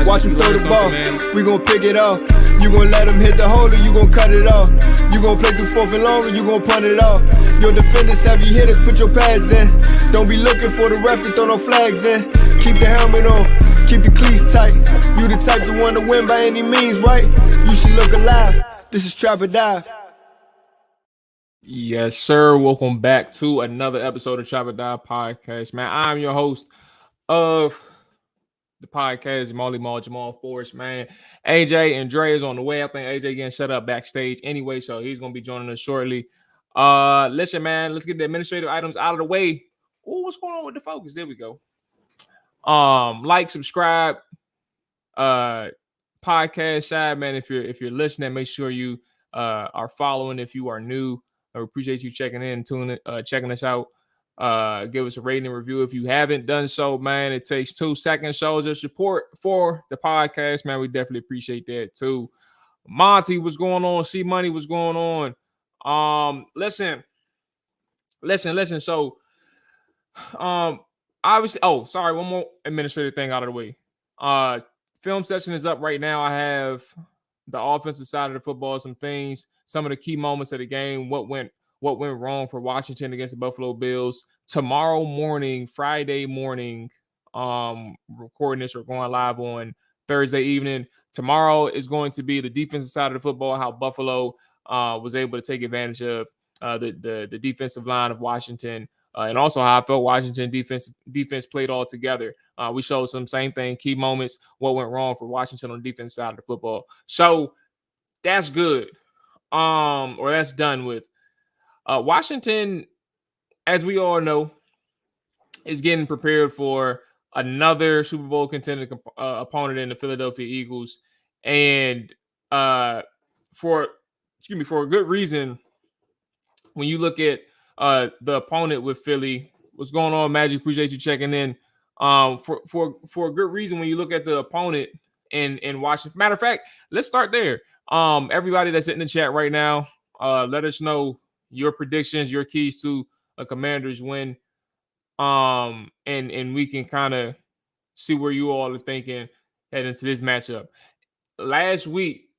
Watch him throw the ball, we gon' pick it off. You gon' let him hit the hole or you gon' cut it off. You gon' play through fourth and long or you gon' punt it off. Your defenders, heavy hitters, put your pads in. Don't be looking for the ref to throw no flags in. Keep the helmet on, keep the cleats tight. You the type to want to win by any means, right? You should look alive. This is Trap or Dive. Yes, sir. Welcome back to another episode of Trap or Dive podcast, man. I'm your host of the podcast, Mual Jamal Forrest, man. AJ and Dre is on the way. I think AJ getting set up backstage anyway, so he's gonna be joining us shortly. Listen, man, let's get the administrative items out of the way. Oh, what's going on with the focus? There we go. Like, subscribe, podcast side, man. If you're listening, make sure you are following. If you are new, I appreciate you checking in, checking us out. Give us a rating and review if you haven't done so, man. It takes 2 seconds. Shows your support for the podcast, man. We definitely appreciate that too. Monty, what's going on? C Money, what's going on? Listen. So, obviously, sorry, one more administrative thing out of the way. Film session is up right now. I have the offensive side of the football, some things, some of the key moments of the game, what went wrong for Washington against the Buffalo Bills. Tomorrow morning, Friday morning, recording this or going live on Thursday evening. Tomorrow is going to be the defensive side of the football, how Buffalo was able to take advantage of the defensive line of Washington, and also how I felt Washington defense played all together. We showed some same thing, key moments, what went wrong for Washington on the defense side of the football. So that's good. Or that's done with. Washington, as we all know, is getting prepared for another Super Bowl contender opponent in the Philadelphia Eagles, and for a good reason. When you look at the opponent with Philly, what's going on, Magic? Appreciate you checking in. For a good reason when you look at the opponent in Washington. Matter of fact, let's start there. Everybody that's in the chat right now, let us know your predictions, your keys to a Commanders win. And we can kind of see where you all are thinking heading into this matchup. Last week,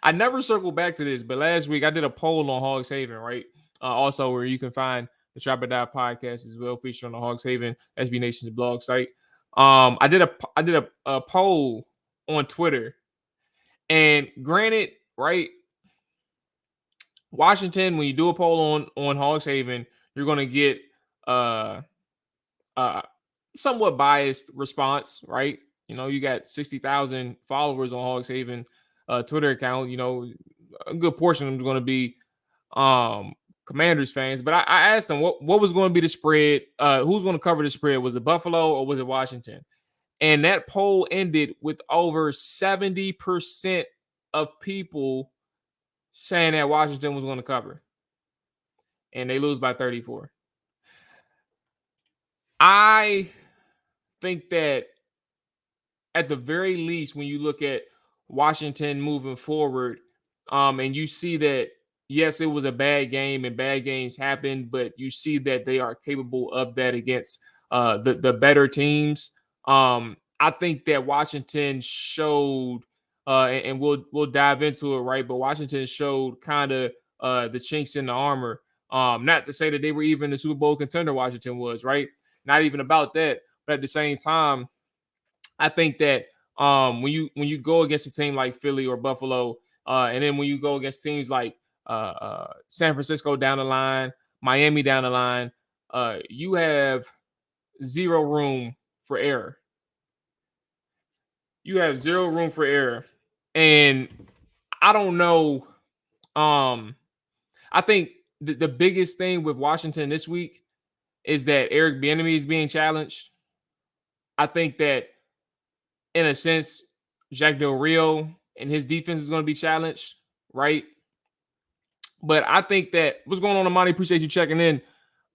I never circled back to this, but last week I did a poll on Hogs Haven, right? Also where you can find the Trap or Dive podcast as well, featured on the Hogs Haven SB Nation's blog site. I did a poll on Twitter, and granted, right, Washington, when you do a poll on Hogs Haven, you're going to get somewhat biased response, right? You got 60,000 followers on Hog Haven Twitter account. A good portion of them is going to be Commanders fans. But I asked them what was going to be the spread. Who's going to cover the spread? Was it Buffalo or was it Washington? And that poll ended with over 70% of people saying that Washington was going to cover. And they lose by 34. I think that at the very least, when you look at Washington moving forward, and you see that, yes, it was a bad game and bad games happen, but you see that they are capable of that against the better teams. I think that Washington showed, and we'll dive into it, right? But Washington showed kind of the chinks in the armor. Not to say that they were even the Super Bowl contender Washington was, right? Not even about that. But at the same time, I think that when you go against a team like Philly or Buffalo, and then when you go against teams like San Francisco down the line, Miami down the line, you have zero room for error. You have zero room for error. And I don't know. I think the biggest thing with Washington this week is that Eric Bieniemy is being challenged. I think that, in a sense, Jack Del Rio and his defense is going to be challenged, right? But I think that what's going on, Amani? Appreciate you checking in.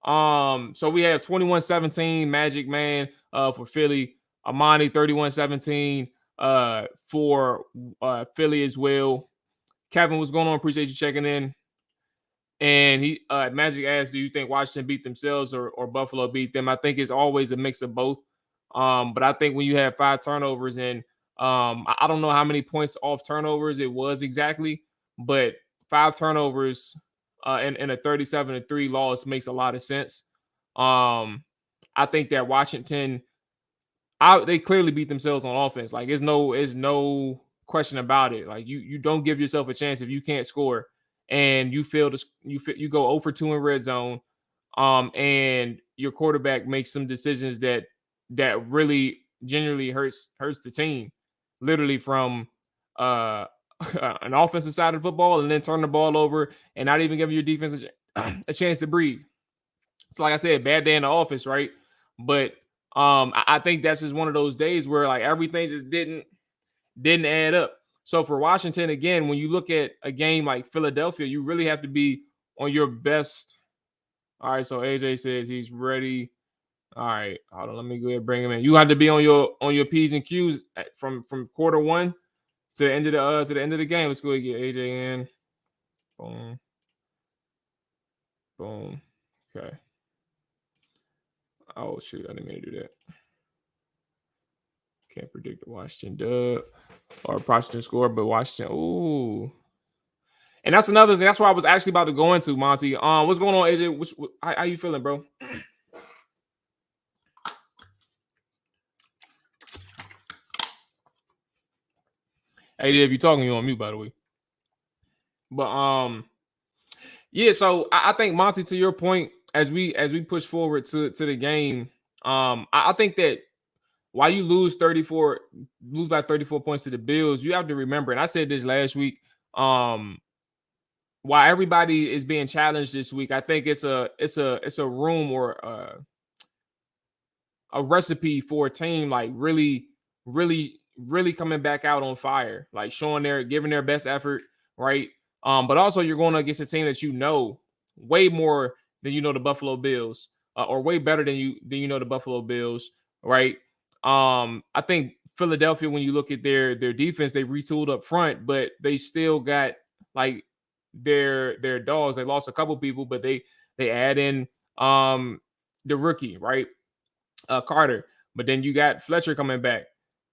So we have 21-17 Magic Man for Philly. Amani 31-17 for Philly as well. Kevin, what's going on? Appreciate you checking in. And he Magic asked, do you think Washington beat themselves or Buffalo beat them? I think it's always a mix of both. But I think when you have 5 turnovers and I don't know how many points off turnovers it was exactly, but 5 turnovers in a 37-3 loss makes a lot of sense. I think that Washington, they clearly beat themselves on offense. Like, there's no question about it. Like, you don't give yourself a chance if you can't score and you go 0 for 2 in red zone, and your quarterback makes some decisions that really genuinely hurts the team, literally from an offensive side of the football, and then turn the ball over and not even giving your defense a chance to breathe. So, like I said, bad day in the office, right? But I think that's just one of those days where, like, everything just didn't add up. So for Washington, again, when you look at a game like Philadelphia, you really have to be on your best. All right, so AJ says he's ready. All right, hold on. Let me go ahead and bring him in. You have to be on your P's and Q's from quarter one to the end of the game. Let's go ahead and get AJ in. Boom. Boom. Okay. Oh shoot, I didn't mean to do that. Can't predict the Washington dub or Washington score, but Washington. Ooh. And that's another thing. That's why I was actually about to go into, Monty. What's going on, AJ? How you feeling, bro? Hey, if you're talking, you're on mute, by the way. But yeah. So I think, Monty, to your point, as we push forward to the game, I think that while you lose by 34 points to the Bills, you have to remember, and I said this last week, while everybody is being challenged this week, I think it's a room or a recipe for a team like really coming back out on fire, like giving their best effort, right? But also you're going against a team that you know way more than the Buffalo Bills, or way better than the Buffalo Bills, right? I think Philadelphia, when you look at their defense, they retooled up front, but they still got like their dogs. They lost a couple people, but they add in the rookie, right? Carter. But then you got Fletcher coming back,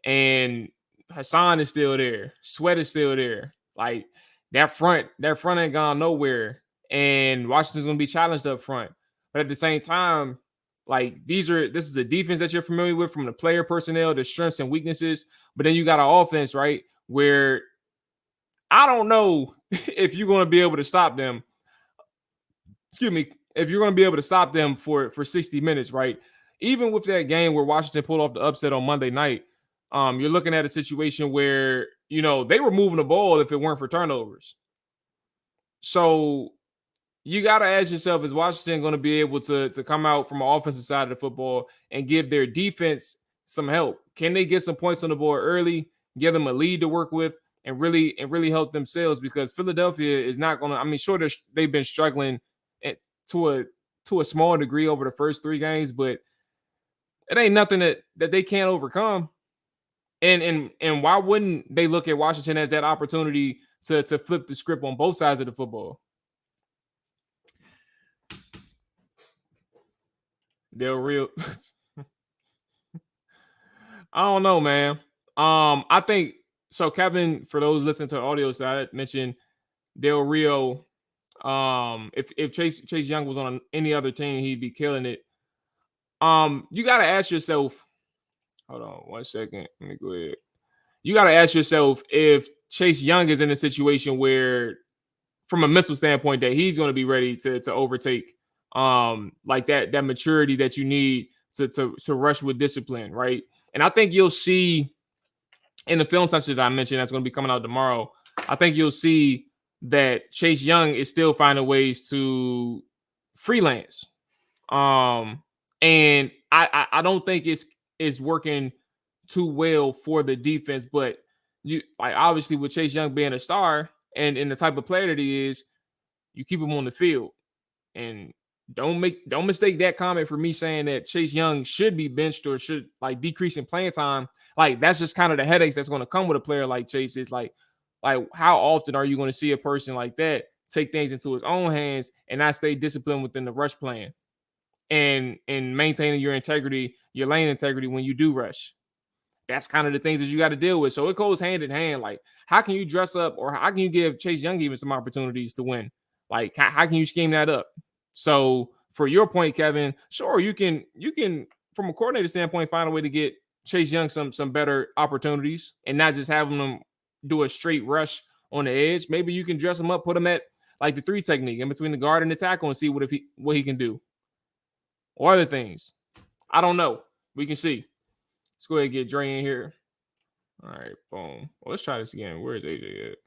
and Hassan is still there. Sweat is still there. Like, that front ain't gone nowhere, and Washington's gonna be challenged up front. But at the same time, like, this is a defense that you're familiar with from the player personnel, the strengths and weaknesses. But then you got an offense, right, where I don't know if you're going to be able to stop them. Excuse me, if you're going to be able to stop them for 60 minutes, right? Even with that game where Washington pulled off the upset on Monday night, You're looking at a situation where, they were moving the ball if it weren't for turnovers. So you got to ask yourself, is Washington going to be able to come out from the offensive side of the football and give their defense some help? Can they get some points on the board early, give them a lead to work with, and really help themselves? Because Philadelphia is not going to. I mean, sure, they've been struggling to a small degree over the first 3 games, but it ain't nothing that they can't overcome. And why wouldn't they look at Washington as that opportunity to flip the script on both sides of the football? Del Rio. I don't know, man. I think so. Kevin, for those listening to the audio side, mentioned Del Rio. If Chase Young was on any other team, he'd be killing it. You got to ask yourself. Hold on 1 second. Let me go ahead. You got to ask yourself if Chase Young is in a situation where, from a mental standpoint, that he's going to be ready to overtake, like that maturity that you need to rush with discipline, right? And I think you'll see in the film session that I mentioned that's going to be coming out tomorrow. I think you'll see that Chase Young is still finding ways to freelance, and I don't think it's working too well for the defense. But you obviously with Chase Young being a star and the type of player that he is, you keep him on the field. And don't mistake that comment for me saying that Chase Young should be benched or should decrease in playing time. That's just kind of the headaches that's going to come with a player like Chase. Is like how often are you going to see a person like that take things into his own hands and not stay disciplined within the rush plan and maintaining your integrity, your lane integrity when you do rush? That's kind of the things that you got to deal with. So it goes hand in hand. How can you dress up, or how can you give Chase Young even some opportunities to win? How can you scheme that up? So for your point, Kevin, sure, you can from a coordinator standpoint find a way to get Chase Young some better opportunities and not just having them do a straight rush on the edge. Maybe you can dress him up, put him at the 3 technique in between the guard and the tackle and see what he can do. Or other things. I don't know. We can see. Let's go ahead and get Dre in here. All right, boom. Well, let's try this again. Where's AJ at?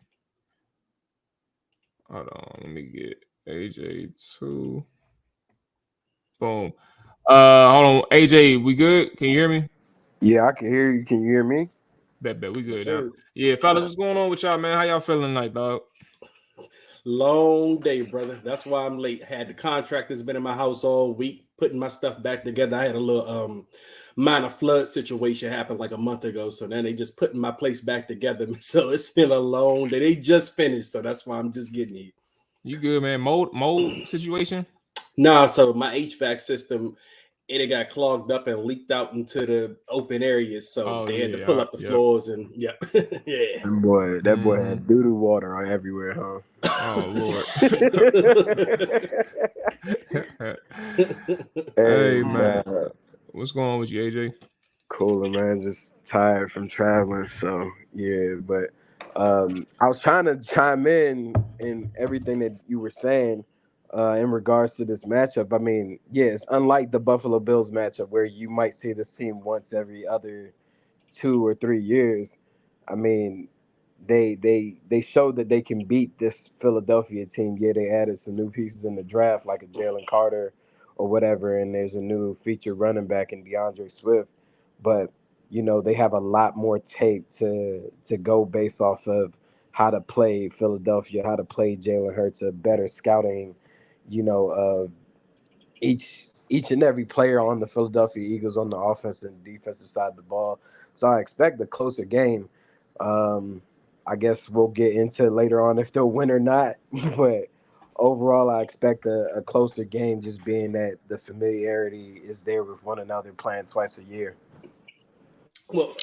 Hold on. Let me get AJ 2. Boom. Hold on. AJ, we good? Can you hear me? Yeah, I can hear you. Can you hear me? Bet. We good now. Yeah, fellas, what's going on with y'all, man? How y'all feeling tonight, dog? Long day, brother. That's why I'm late. Had the contractors been in my house all week, putting my stuff back together. I had a little minor flood situation happen like a month ago. So then they just putting my place back together. So it's been a long day. They just finished. So that's why I'm just getting here. You good, man? Mold situation? Nah, so my HVAC system, it got clogged up and leaked out into the open areas. So they had to pull up the floors and yeah. That boy had doo-doo water everywhere, huh? Oh Lord. Hey man. What's going on with you, AJ? Cooler, man. Just tired from traveling. So yeah, but I was trying to chime in everything that you were saying in regards to this matchup. I mean, yeah, it's unlike the Buffalo Bills matchup where you might see this team once every other 2 or 3 years. I mean, they showed that they can beat this Philadelphia team. Yeah, they added some new pieces in the draft, like a Jalen Carter or whatever, and there's a new featured running back in DeAndre Swift. But they have a lot more tape to go based off of how to play Philadelphia, how to play Jalen Hurts, a better scouting, of each and every player on the Philadelphia Eagles on the offensive and defensive side of the ball. So I expect a closer game. I guess we'll get into later on if they'll win or not. But overall, I expect a closer game, just being that the familiarity is there with one another playing twice a year. Well,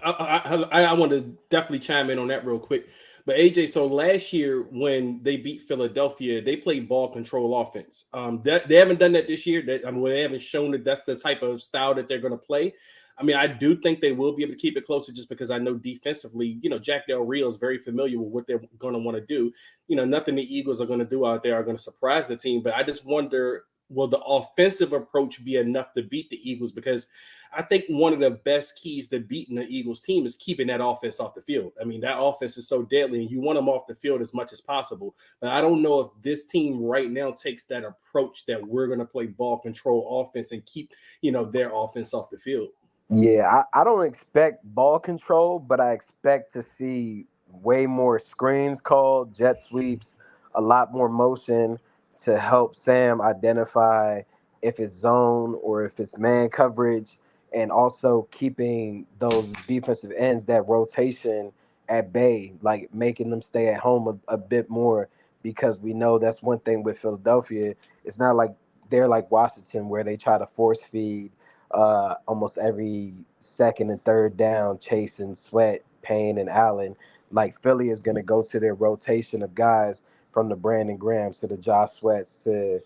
I want to definitely chime in on that real quick. But AJ, so last year when they beat Philadelphia, they played ball control offense. They haven't done that this year. They haven't shown that that's the type of style that they're going to play. I mean, I do think they will be able to keep it closer just because I know defensively, Jack Del Rio is very familiar with what they're going to want to do. Nothing the Eagles are going to do out there are going to surprise the team. But I just wonder, will the offensive approach be enough to beat the Eagles? Because I think one of the best keys to beating the Eagles team is keeping that offense off the field. I mean, that offense is so deadly, and you want them off the field as much as possible. But I don't know if this team right now takes that approach that we're going to play ball control offense and keep, their offense off the field. Yeah, I don't expect ball control, but I expect to see way more screens called, jet sweeps, a lot more motion to help Sam identify if it's zone or if it's man coverage, and also keeping those defensive ends, that rotation at bay, like making them stay at home a bit more, because we know that's one thing with Philadelphia. It's not like they're like Washington where they try to force feed almost every second and third down, chasing Sweat, Payne, and Allen. Like Philly is going to go to their rotation of guys, from the Brandon Grahams to the Josh Sweats to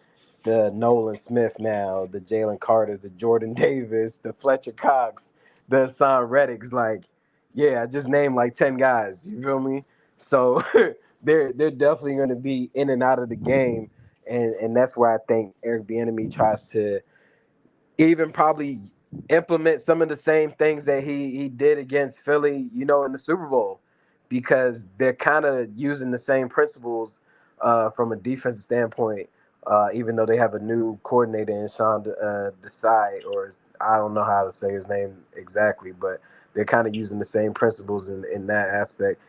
the Nolan Smith now, the Jalen Carter, the Jordan Davis, the Fletcher Cox, the Hassan Reddicks. Like, yeah, I just named like 10 guys. You feel me? So they're definitely going to be in and out of the game. And that's where I think Eric Bieniemy tries to even probably implement some of the same things that he did against Philly, in the Super Bowl, because they're kind of using the same principles from a defensive standpoint, even though they have a new coordinator in Sean Desai, or I don't know how to say his name exactly, but they're kind of using the same principles in that aspect.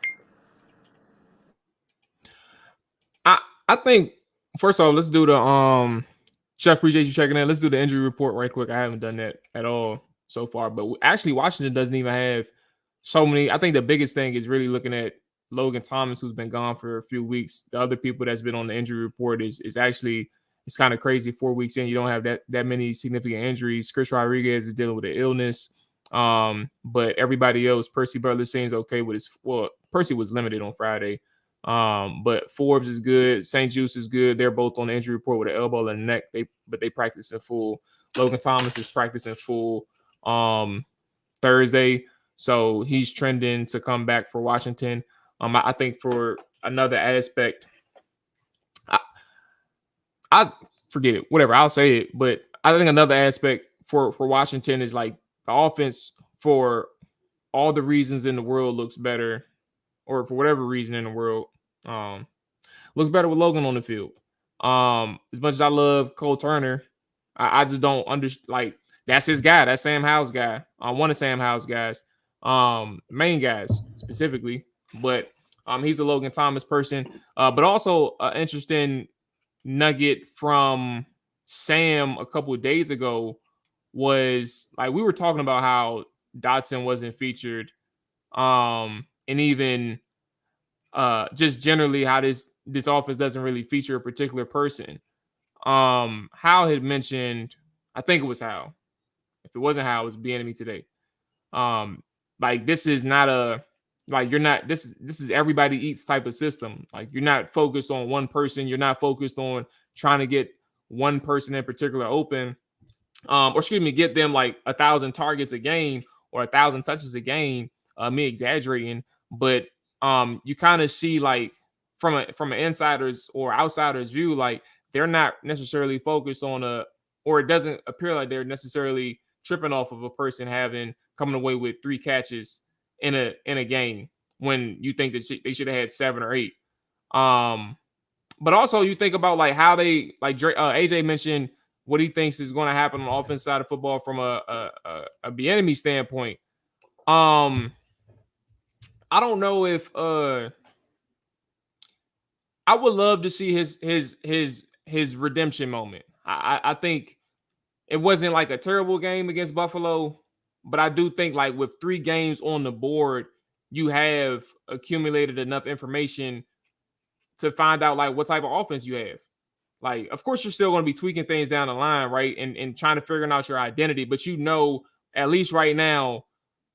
I think, first of all, let's do the Chef, appreciate you checking in. Let's do the injury report right quick. I haven't done that at all so far, but actually Washington doesn't even have so many. I think the biggest thing is really looking at Logan Thomas, who's been gone for a few weeks. The other people that's been on the injury report is actually, it's kind of crazy. 4 weeks in, you don't have that many significant injuries. Chris Rodriguez is dealing with an illness. But everybody else, Percy Butler seems okay with Percy was limited on Friday. But Forbes is good. St. Juice is good. They're both on the injury report with an elbow and neck. They practice in full. Logan Thomas is practicing full Thursday, so he's trending to come back for Washington. I think for another aspect, I forget it. Whatever, I'll say it. But I think another aspect for Washington is like the offense, for all the reasons in the world, looks better, or for whatever reason in the world, looks better with Logan on the field. As much as I love Cole Turner, I just don't understand. Like, that's his guy. That's Sam Howell's guy. One of Sam Howell's guys, main guys specifically. But he's a Logan Thomas person. But also an interesting nugget from Sam a couple of days ago was, like, we were talking about how Dotson wasn't featured, and even just generally how this offense doesn't really feature a particular person. Howell had mentioned, I think it was Howell. If it wasn't Howell, it was Bieniemy today. Like, this is not a, like, you're not, this is everybody eats type of system. Like, you're not focused on one person. You're not focused on trying to get one person in particular open, or excuse me, get them like 1,000 targets a game or 1,000 touches a game. Me exaggerating, but you kind of see, like, from an insider's or outsider's view, like, they're not necessarily focused on or it doesn't appear like they're necessarily tripping off of a person coming away with 3 catches in a game, when you think that they should have had 7 or 8. But also you think about, like, how they, like, AJ mentioned what he thinks is going to happen on the offense side of football from a Bieniemy standpoint. I don't know if I would love to see his redemption moment. I think it wasn't like a terrible game against Buffalo, but I do think, like, with 3 games on the board, you have accumulated enough information to find out, like, what type of offense you have. Like, of course, you're still going to be tweaking things down the line, right? And trying to figure out your identity, but at least right now,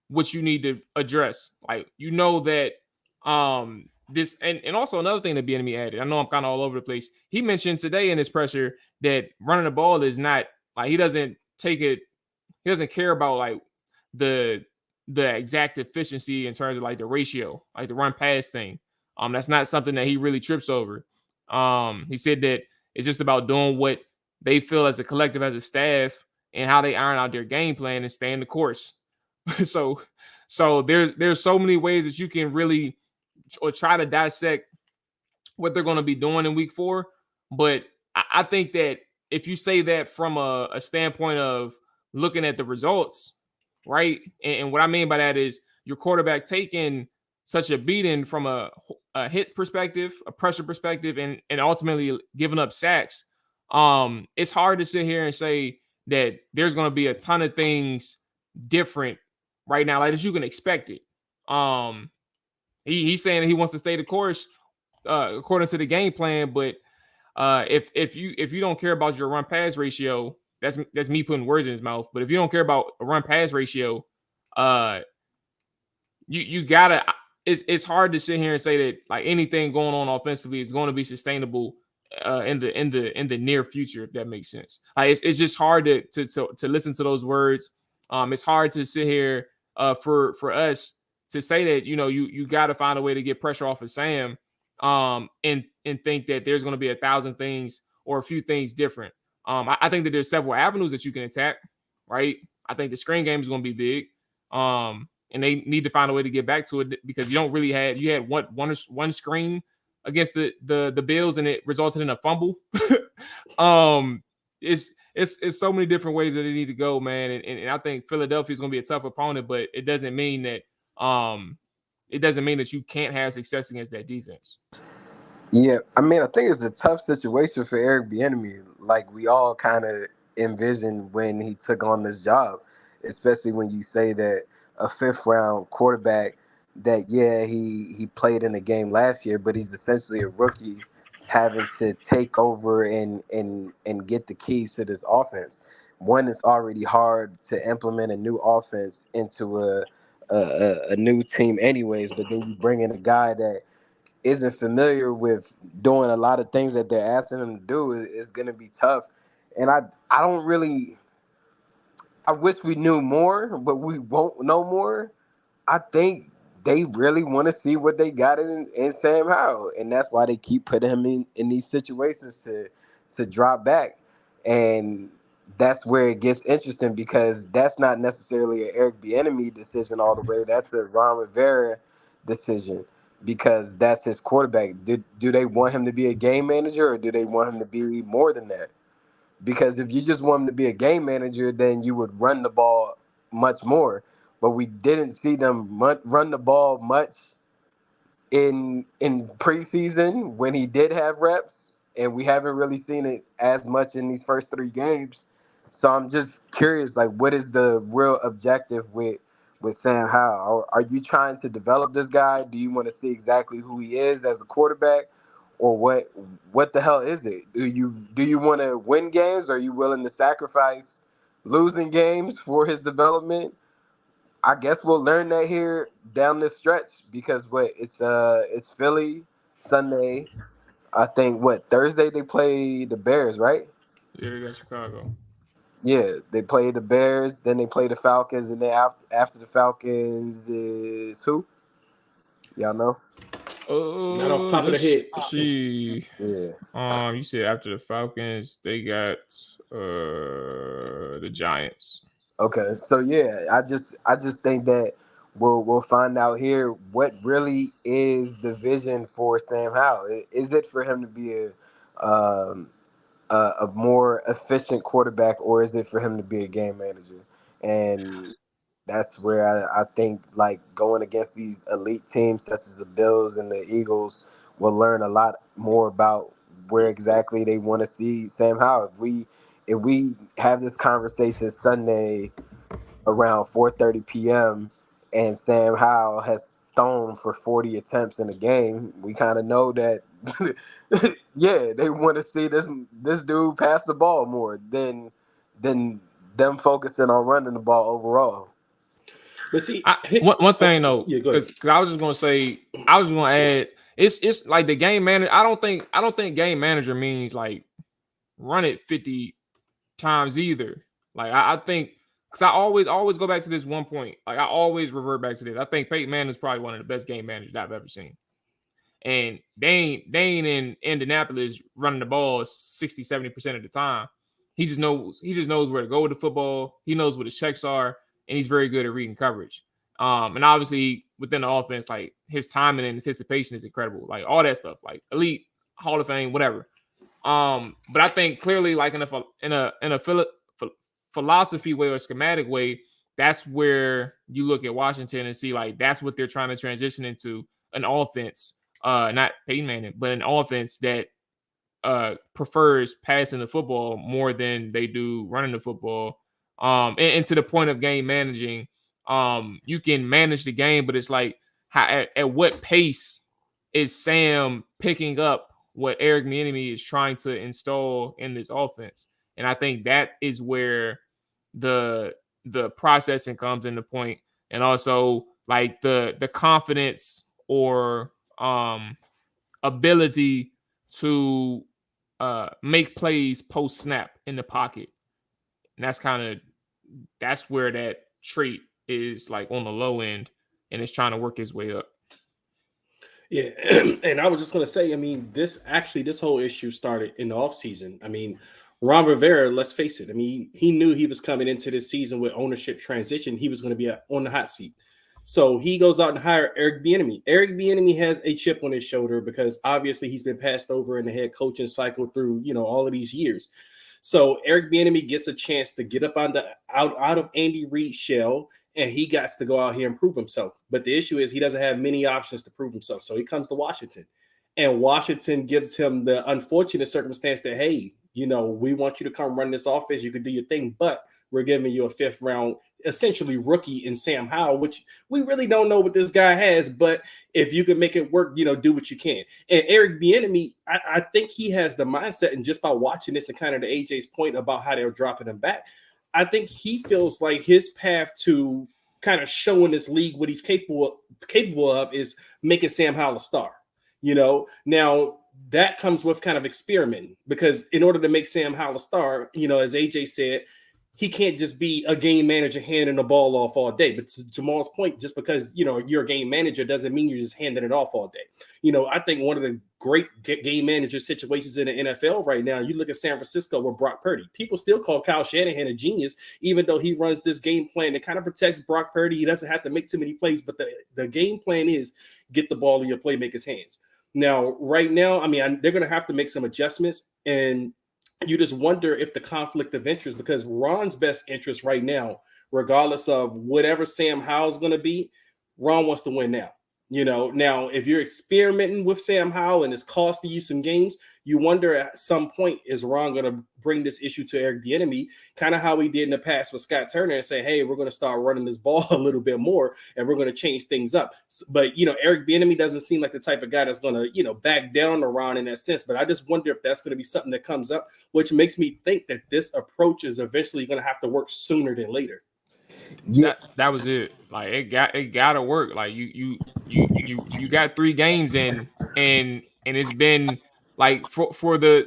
what you need to address. Like, that this, and also another thing that Bieniemy added, I know I'm kind of all over the place. He mentioned today in his presser that running the ball is not, like, he doesn't care about, like, the exact efficiency in terms of, like, the ratio, like the run pass thing. That's not something that he really trips over. He said that it's just about doing what they feel as a collective, as a staff, and how they iron out their game plan and stay in the course. so there's so many ways that you can really or try to dissect what they're going to be doing in week 4. But I think that if you say that from a standpoint of looking at the results, right? And what I mean by that is your quarterback taking such a beating from a hit perspective, a pressure perspective, and ultimately giving up sacks. It's hard to sit here and say that there's going to be a ton of things different right now, like as you can expect it. He's saying that he wants to stay the course according to the game plan, but if you don't care about your run pass ratio, that's me putting words in his mouth. But if you don't care about a run pass ratio, you gotta. It's hard to sit here and say that like anything going on offensively is going to be sustainable in the near future, if that makes sense. Like it's just hard to listen to those words. It's hard to sit here for us to say that you got to find a way to get pressure off of Sam and think that there's going to be 1,000 things or a few things different. I think that there's several avenues that you can attack, right? I think the screen game is going to be big. And they need to find a way to get back to it because you had one screen against the Bills and it resulted in a fumble. It's so many different ways that they need to go, man. And I think Philadelphia is going to be a tough opponent, but it doesn't mean that you can't have success against that defense. Yeah, I mean, I think it's a tough situation for Eric Bieniemy. Like we all kind of envisioned when he took on this job, especially when you say that a 5th-round quarterback that he played in a game last year, but he's essentially a rookie having to take over and get the keys to this offense. One, it's already hard to implement a new offense into a new team anyways, but then you bring in a guy that isn't familiar with doing a lot of things that they're asking him to do is going to be tough. And I don't really – I wish we knew more, but we won't know more. I think they really want to see what they got in Sam Howell, and that's why they keep putting him in these situations to drop back. And that's where it gets interesting because that's not necessarily an Eric Bieniemy decision all the way. That's a Ron Rivera decision because that's his quarterback. Do they want him to be a game manager or do they want him to be more than that? Because if you just want him to be a game manager, then you would run the ball much more. But we didn't see them run the ball much in preseason when he did have reps, and we haven't really seen it as much in these first 3 games. So I'm just curious, like, what is the real objective with Sam Howell? Are you trying to develop this guy? Do you want to see exactly who he is as a quarterback? Or what the hell is it? Do you want to win games? Are you willing to sacrifice losing games for his development? I guess we'll learn that here down this stretch because it's Philly Sunday. I think Thursday they play the Bears, right? Yeah, they got Chicago. Yeah, they play the Bears, then they play the Falcons, and then after the Falcons is who? Y'all know? Not off the top of the head. See. Yeah. You said after the Falcons, they got the Giants. Okay, so yeah, I just think that we'll find out here what really is the vision for Sam Howell. Is it for him to be a more efficient quarterback, or is it for him to be a game manager? And that's where I think like going against these elite teams such as the Bills and the Eagles, we'll learn a lot more about where exactly they want to see Sam Howell. If we have this conversation Sunday around 4:30 p.m. and Sam Howell has thrown for 40 attempts in a game, we kind of know that yeah, they want to see this dude pass the ball more than them focusing on running the ball overall. But see, one thing though, yeah, go ahead. because I was just gonna add, it's like the game manager. I don't think game manager means like run it 50 times either. Like I think because I always go back to this one point. Like I always revert back to this. I think Peyton Manning is probably one of the best game managers I've ever seen. And they ain't in Indianapolis running the ball 60-70% of the time. He just knows where to go with the football. He knows what his checks are, and he's very good at reading coverage. And obviously within the offense, like his timing and anticipation is incredible. Like all that stuff, like elite, Hall of Fame, whatever. But I think clearly, like in a philosophy way or schematic way, that's where you look at Washington and see like that's what they're trying to transition into, an offense, not Peyton Manning, but an offense that prefers passing the football more than they do running the football. And to the point of game managing, you can manage the game, but it's like at what pace is Sam picking up what Eric Bieniemy is trying to install in this offense? And I think that is where the processing comes into point, and also like the confidence or ability to make plays post snap in the pocket. And that's where that trait is like on the low end, and it's trying to work its way up. Yeah, and I was just going to say, I mean, this whole issue started in the offseason. I mean, Ron Rivera, let's face it, I mean, he knew he was coming into this season with ownership transition. He was going to be on the hot seat. So he goes out and hires Eric Bieniemy. Eric Bieniemy has a chip on his shoulder because obviously he's been passed over in the head coaching cycle through, all of these years. So Eric Bieniemy gets a chance to get up on out of Andy Reid's shell, and he got to go out here and prove himself. But the issue is he doesn't have many options to prove himself. So he comes to Washington, and Washington gives him the unfortunate circumstance that, hey, we want you to come run this offense. You can do your thing, but we're giving you a 5th round, essentially rookie in Sam Howell, which we really don't know what this guy has. But if you can make it work, do what you can. And Eric Bieniemy, I think he has the mindset, and just by watching this and kind of to AJ's point about how they're dropping him back, I think he feels like his path to kind of showing this league what he's capable of is making Sam Howell a star. Now that comes with kind of experimenting, because in order to make Sam Howell a star, as AJ said, he can't just be a game manager handing the ball off all day. But to Jamal's point, just because, you're a game manager doesn't mean you're just handing it off all day. I think one of the great game manager situations in the NFL right now, you look at San Francisco with Brock Purdy. People still call Kyle Shanahan a genius, even though he runs this game plan that kind of protects Brock Purdy. He doesn't have to make too many plays, but the game plan is get the ball in your playmakers' hands. Now, right now, I mean, they're going to have to make some adjustments, and you just wonder if the conflict of interest, because Ron's best interest right now, regardless of whatever Sam Howell's going to be, Ron wants to win now. Now if you're experimenting with Sam Howell and it's costing you some games, you wonder at some point, is Ron going to bring this issue to Eric Bieniemy, kind of how he did in the past with Scott Turner, and say, hey, we're going to start running this ball a little bit more, and we're going to change things up. But, Eric Bieniemy doesn't seem like the type of guy that's going to, back down to Ron in that sense. But I just wonder if that's going to be something that comes up, which makes me think that this approach is eventually going to have to work sooner than later. Yeah, that was it. Like it got to work. Like you got 3 games in, and it's been like for the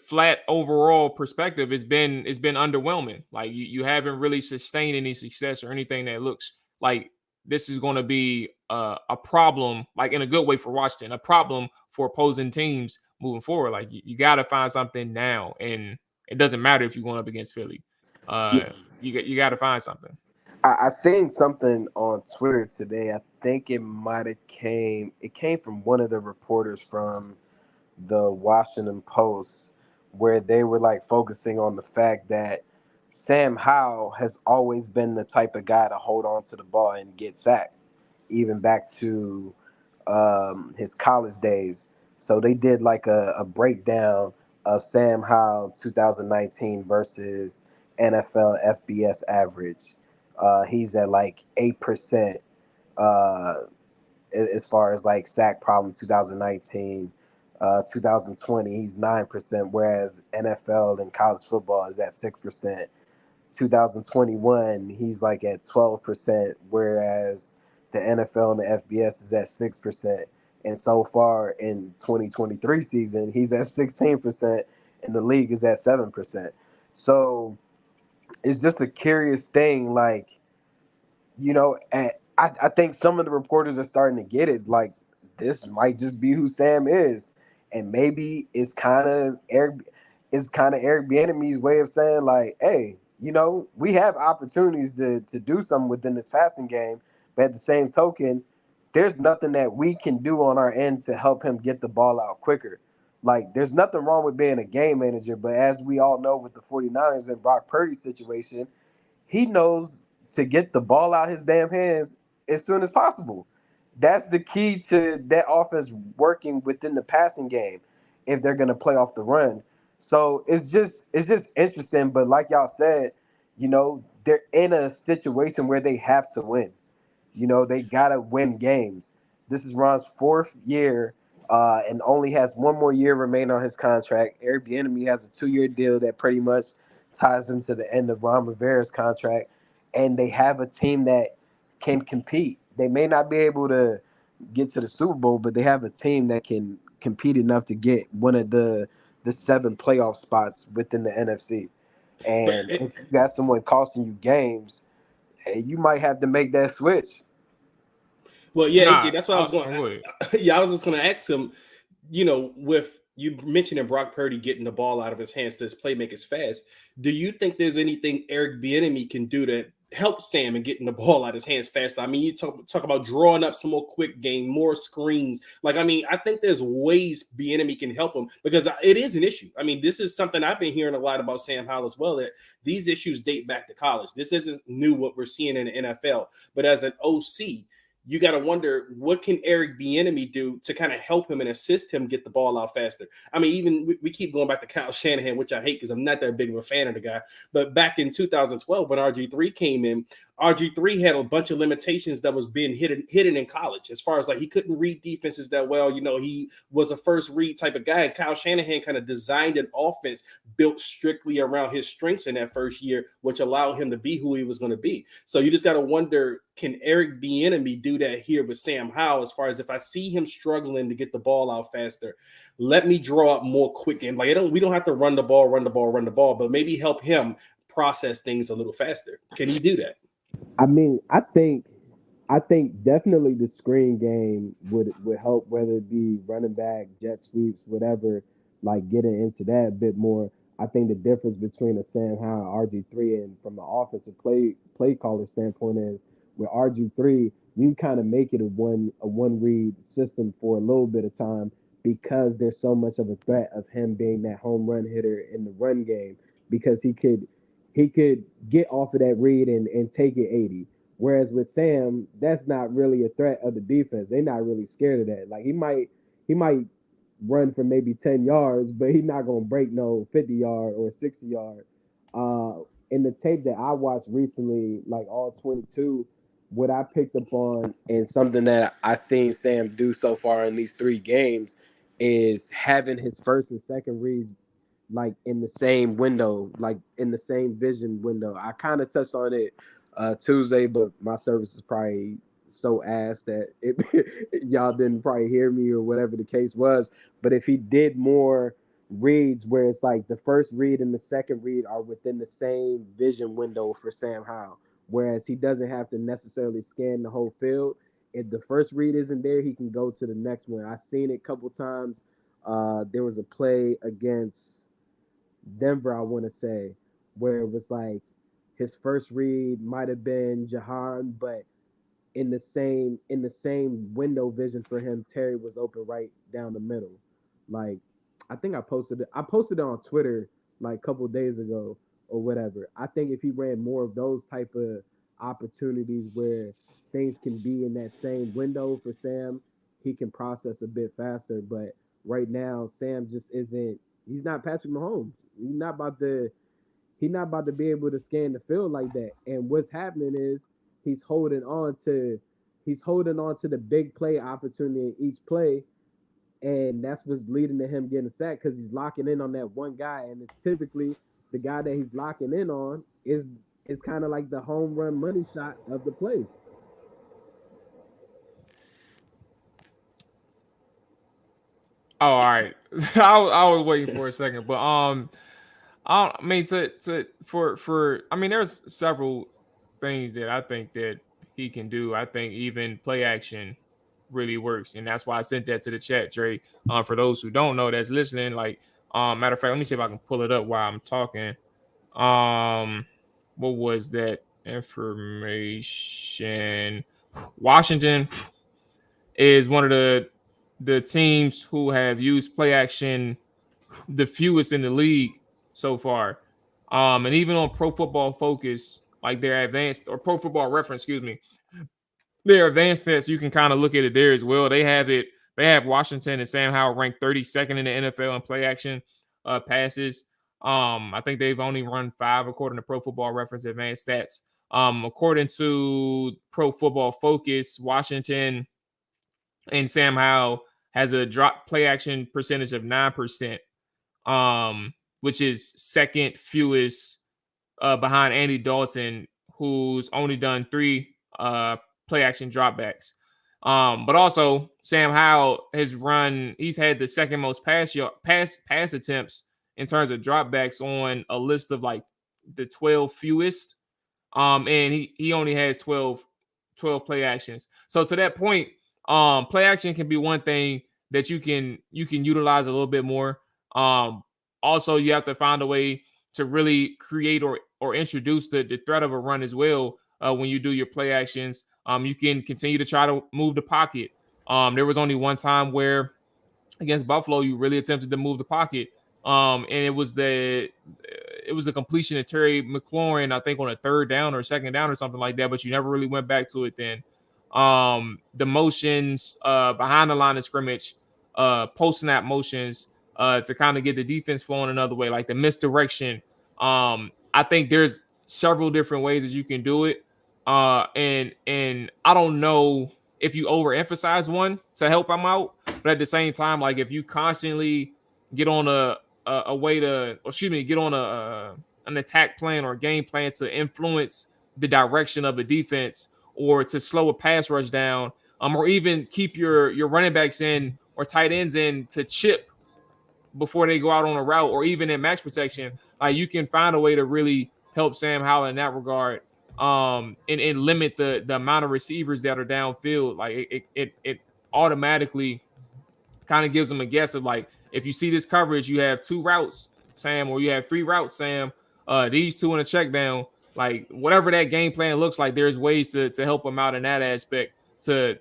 flat overall perspective, it's been underwhelming. Like you haven't really sustained any success or anything that looks like this is going to be a problem, like in a good way for Washington, a problem for opposing teams moving forward. Like you got to find something now, and it doesn't matter if you're going up against Philly. You got to find something. I seen something on Twitter today. I think it came from one of the reporters from the Washington Post, where they were like focusing on the fact that Sam Howell has always been the type of guy to hold on to the ball and get sacked, even back to his college days. So they did like a breakdown of Sam Howell 2019 versus NFL FBS average. He's at like 8% as far as like sack problem 2019. 2020, he's 9%, whereas NFL and college football is at 6%. 2021, he's like at 12%, whereas the NFL and the FBS is at 6%. And so far in 2023 season, he's at 16%, and the league is at 7%. So it's just a curious thing, like, I think some of the reporters are starting to get it, like, this might just be who Sam is. And maybe it's kind of Eric. is kind of Eric Bieniemy's way of saying like, hey, we have opportunities to do something within this passing game, but at the same token, there's nothing that we can do on our end to help him get the ball out quicker. Like, there's nothing wrong with being a game manager, but as we all know with the 49ers and Brock Purdy situation, he knows to get the ball out his damn hands as soon as possible. That's the key to that offense working within the passing game if they're gonna play off the run. So it's just interesting. But like y'all said, they're in a situation where they have to win. They gotta win games. This is Ron's fourth year, and only has one more year remaining on his contract. Eric Bieniemy has a 2-year deal that pretty much ties into the end of Ron Rivera's contract, and they have a team that can compete. They may not be able to get to the Super Bowl, but they have a team that can compete enough to get one of the 7 playoff spots within the NFC. But And if you got someone costing you games, you might have to make that switch. well, yeah, AJ, Nah, that's what I was going. Yeah, I was just going to ask him. With you mentioning Brock Purdy getting the ball out of his hands to his playmakers fast, do you think there's anything Eric Bieniemy can do to help Sam in getting the ball out of his hands faster? I mean, you talk about drawing up some more quick game, more screens. Like, I mean, I think there's ways Bieniemy can help him because it is an issue. I mean, this is something I've been hearing a lot about Sam Howell as well, that these issues date back to college. This isn't new what we're seeing in the NFL, but as an OC, you got to wonder what can Eric Bieniemy do to kind of help him and assist him get the ball out faster. I mean, even we keep going back to Kyle Shanahan, which I hate because I'm not that big of a fan of the guy. But back in 2012, when RG3 came in, RG3 had a bunch of limitations that was being hidden in college, as far as like he couldn't read defenses that well. He was a first read type of guy, and Kyle Shanahan kind of designed an offense built strictly around his strengths in that first year, which allowed him to be who he was going to be. So you just got to wonder, can Eric Bieniemy do that here with Sam Howell? As far as if I see him struggling to get the ball out faster, let me draw up more quick game. Like we don't have to run the ball, but maybe help him process things a little faster. Can he do that? I mean, I think definitely the screen game would help, whether it be running back, jet sweeps, whatever. Like getting into that a bit more. I think the difference between a Sam Howell and RG3, and from the offensive play caller standpoint, is with RG3 you can kind of make it a one read system for a little bit of time because there's so much of a threat of him being that home run hitter in the run game, because he could get off of that read and take it 80. Whereas with Sam, that's not really a threat of the defense. They're not really scared of that. Like he might run for maybe 10 yards, but he's not gonna break no 50-yard or 60-yard. In the tape that I watched recently, like all 22, what I picked up on and something that I seen Sam do so far in these 3 games is having his first and second reads like in the same window, like in the same vision window. I kind of touched on it Tuesday, but my service is probably so ass that y'all didn't probably hear me or whatever the case was. But if he did more reads where it's like the first read and the second read are within the same vision window for Sam Howell, whereas he doesn't have to necessarily scan the whole field. If the first read isn't there, he can go to the next one. I've seen it a couple times. There was a play against Denver, I want to say, where it was like his first read might have been Jahan, but in the same window vision for him, Terry was open right down the middle. Like I think I posted it on Twitter like a couple days ago or whatever. I think if he ran more of those type of opportunities where things can be in that same window for Sam, he can process a bit faster. But right now, Sam just isn't. He's not Patrick Mahomes. He's not about to be able to scan the field like that. And what's happening is he's holding on to the big play opportunity in each play, and that's what's leading to him getting sacked because he's locking in on that one guy, and it's typically the guy that he's locking in on is kind of like the home run money shot of the play. Oh, all right. I was waiting for a second, but I mean for I mean there's several things that I think that he can do. I think even play action really works, and that's why I sent that to the chat, Dre. For those who don't know that's listening, like Matter of fact, let me see if I can pull it up while I'm talking. What was that information? Washington is one of the teams who have used play action the fewest in the league so far. And even on Pro Football Focus, like their advanced or Pro Football Reference, excuse me, their advanced stats, you can kind of look at it there as well. They have Washington and Sam Howell ranked 32nd in the NFL in play action passes. I think they've only run 5 according to Pro Football Reference advanced stats. According to Pro Football Focus, Washington and Sam Howell has a drop play action percentage of 9%, which is second fewest behind Andy Dalton, who's only done 3 play action dropbacks. But also Sam Howell he's had the second most pass attempts in terms of dropbacks on a list of like the 12 fewest. And he only has 12 play actions. So to that point, play action can be one thing that you can utilize a little bit more. Also, you have to find a way to really create or introduce the threat of a run as well when you do your play actions. You can continue to try to move the pocket. There was only one time where against Buffalo, you really attempted to move the pocket. And it was a completion of Terry McLaurin, I think, on a 3rd down or 2nd down or something like that, but you never really went back to it then. The motions behind the line of scrimmage, post-snap motions to kind of get the defense flowing another way, like the misdirection. I think there's several different ways that you can do it. And I don't know if you overemphasize one to help them out, but at the same time, like if you constantly get on get on an attack plan or game plan to influence the direction of a defense or to slow a pass rush down, or even keep your running backs in or tight ends in to chip before they go out on a route, or even in max protection, like you can find a way to really help Sam Howell in that regard, and limit the amount of receivers that are downfield. Like it automatically kind of gives them a guess of like, if you see this coverage, you have 2 routes, Sam, or you have 3 routes, Sam. These 2 in a check down, like whatever that game plan looks like, there's ways to help them out in that aspect to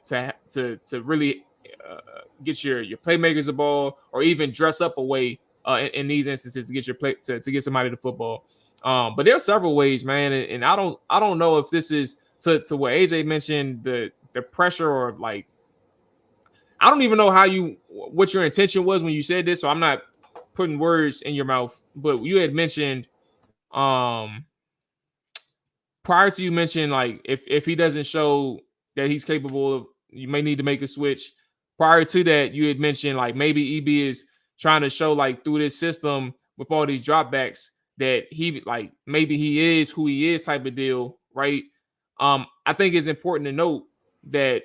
really get your playmakers the ball, or even dress up a way in these instances to get your play to get somebody the football. But there's several ways, man, and I don't know if this is to what AJ mentioned, the pressure, or like I don't even know what your intention was when you said this, so I'm not putting words in your mouth. But you had mentioned prior to you mentioned like if he doesn't show that he's capable of, you may need to make a switch. Prior to that, you had mentioned like maybe EB is trying to show like through this system with all these dropbacks that he like maybe he is who he is type of deal, right? I think it's important to note that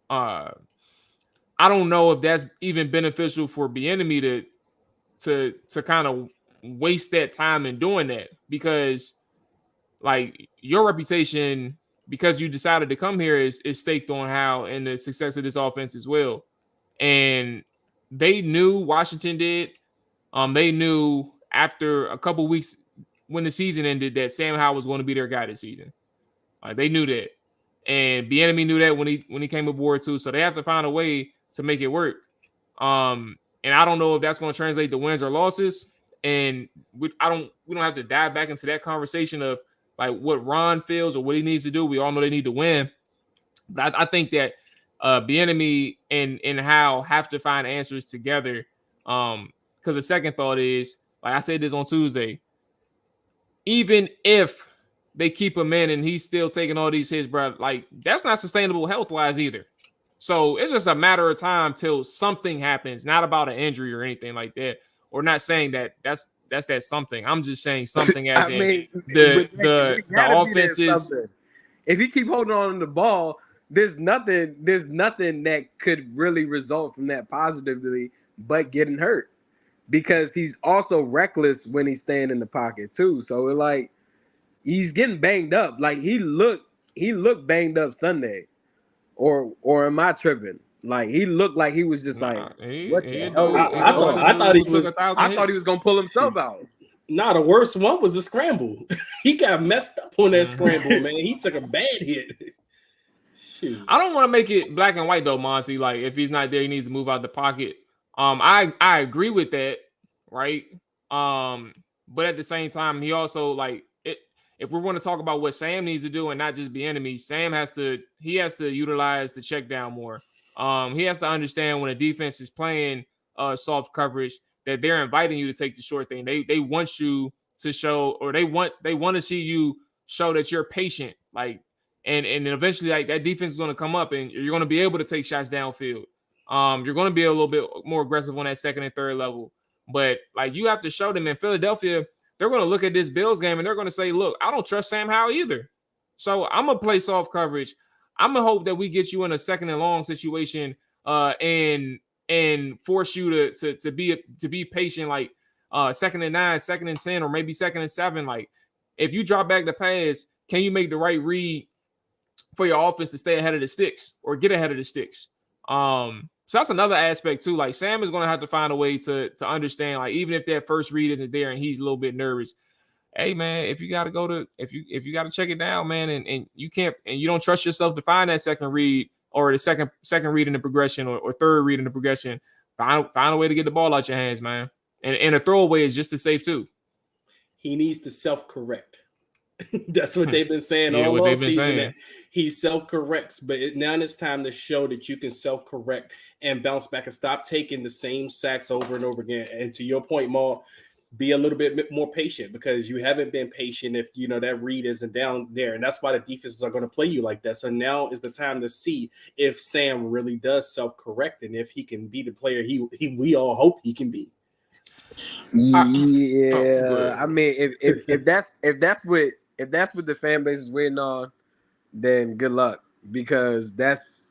I don't know if that's even beneficial for Bieniemy to kind of waste that time in doing that, because like your reputation, because you decided to come here, is staked on how and the success of this offense as well. And they knew, Washington did. They knew after a couple weeks when the season ended that Sam Howell was going to be their guy this season. Like they knew that, and Bieniemy knew that when he came aboard too. So they have to find a way to make it work. And I don't know if that's going to translate to wins or losses. And we don't have to dive back into that conversation of like what Ron feels or what he needs to do. We all know they need to win. But I think that Bieniemy and Howell have to find answers together. Because the second thought is, like I said this on Tuesday, even if they keep him in and he's still taking all these hits, bro, like that's not sustainable health-wise either. So it's just a matter of time till something happens, not about an injury or anything like that. Or not saying that's that something. I'm just saying something as the offense is. If you keep holding on to the ball, there's nothing that could really result from that positively but getting hurt, because he's also reckless when he's staying in the pocket too. So it like he's getting banged up. Like he looked banged up Sunday, or am I tripping? Like he looked like he was just like, what the hell is going on? I thought he was. I thought he was gonna pull himself out. Nah, the worst one was the scramble. He got messed up on that scramble, man. He took a bad hit. Shoot. I don't want to make it black and white though, Monty. Like if he's not there, he needs to move out the pocket. I agree with that, right? But at the same time, he also like it. If we want to talk about what Sam needs to do and not just Bieniemy, Sam has to utilize the check down more. He has to understand when a defense is playing soft coverage that they're inviting you to take the short thing. They want you to show, or they want to see you show that you're patient. Like, and eventually, like that defense is going to come up, and you're going to be able to take shots downfield. You're going to be a little bit more aggressive on that second and third level. But like you have to show them in Philadelphia, they're going to look at this Bills game and they're going to say, "Look, I don't trust Sam Howell either. So I'm gonna play soft coverage. I'm gonna hope that we get you in a second and long situation, and force you to be patient, like 2nd and 9, 2nd and 10, or maybe 2nd and 7. Like if you drop back the pass, can you make the right read for your offense to stay ahead of the sticks or get ahead of the sticks? So that's another aspect too. Like Sam is gonna have to find a way to understand, like even if that first read isn't there and he's a little bit nervous. Hey man, if you got to check it down, man, and you can't, and you don't trust yourself to find that second read or the second read in the progression or third read in the progression, find a way to get the ball out your hands, man. And a throwaway is just as safe too. He needs to self-correct. That's what they've been saying all offseason. He self-corrects, but now it's time to show that you can self-correct and bounce back and stop taking the same sacks over and over again. And to your point, Mual, be a little bit more patient because you haven't been patient if you know that read isn't down there, and that's why the defenses are going to play you like that. So now is the time to see if Sam really does self-correct and if he can be the player we all hope he can be. Yeah, I mean, if that's what the fan base is waiting on, then good luck, because that's